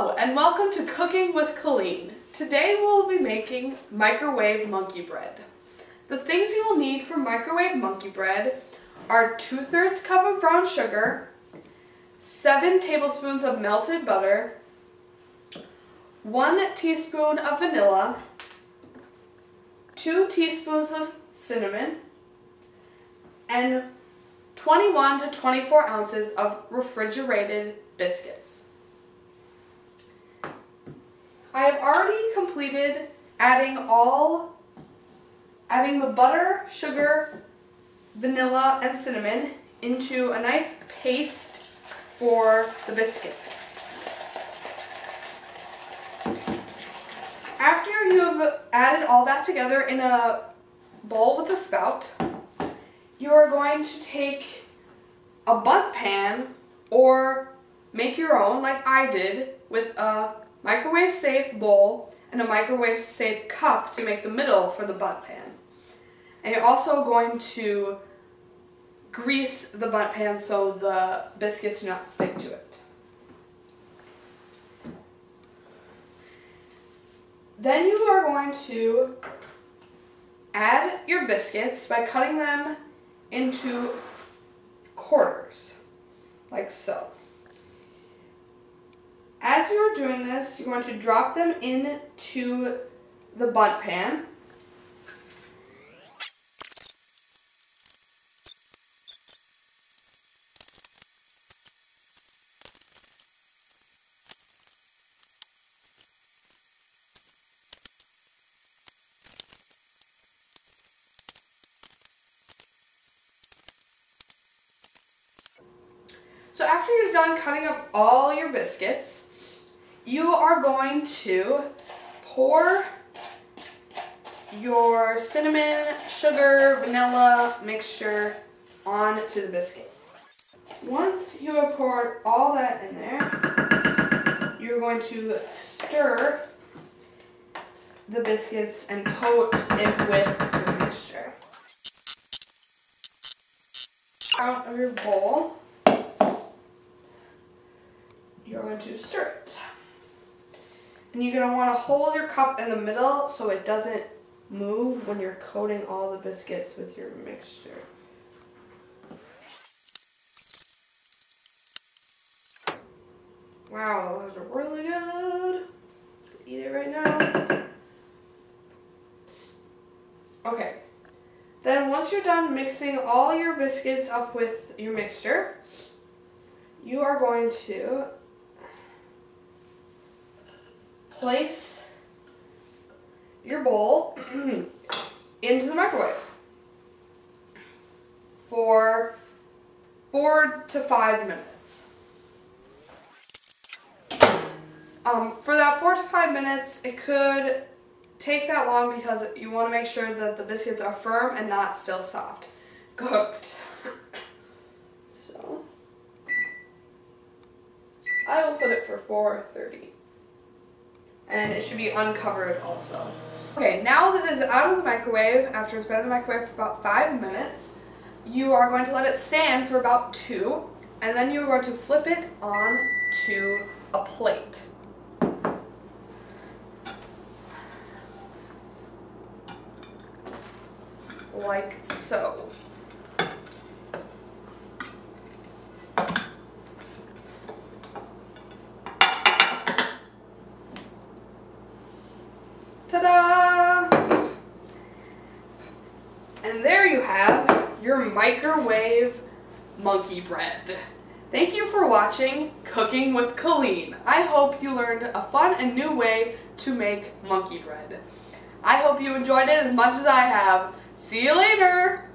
Hello and welcome to Cooking with Colleen. Today we'll be making microwave monkey bread. The things you will need for microwave monkey bread are 2/3 cup of brown sugar, 7 tablespoons of melted butter, 1 teaspoon of vanilla, 2 teaspoons of cinnamon, and 21 to 24 ounces of refrigerated biscuits. I have already completed adding the butter, sugar, vanilla, and cinnamon into a nice paste for the biscuits. After you have added all that together in a bowl with a spout, you are going to take a bundt pan or make your own like I did with a microwave safe bowl and a microwave safe cup to make the middle for the bundt pan. And you're also going to grease the bundt pan so the biscuits do not stick to it. Then you are going to add your biscuits by cutting them into quarters, like so. As you are doing this, you're going to drop them into the bundt pan. So after you're done cutting up all your biscuits, you are going to pour your cinnamon, sugar, vanilla mixture onto the biscuits. Once you have poured all that in there, you're going to stir the biscuits and coat it with the mixture. Out of your bowl, you're going to stir it. And you're going to want to hold your cup in the middle so it doesn't move when you're coating all the biscuits with your mixture. Wow, those are really good. Eat it right now. Okay. Then once you're done mixing all your biscuits up with your mixture, you are going to place your bowl into the microwave for 4 to 5 minutes. For that 4 to 5 minutes, it could take that long because you want to make sure that the biscuits are firm and not still soft. Cooked. So, I will put it for 4:30. And it should be uncovered also. Okay, now that it is out of the microwave, after it's been in the microwave for about 5 minutes, you are going to let it stand for about 2, and then you're going to flip it onto a plate. Like so. Ta-da! And there you have your microwave monkey bread. Thank you for watching Cooking with Colleen. I hope you learned a fun and new way to make monkey bread. I hope you enjoyed it as much as I have. See you later!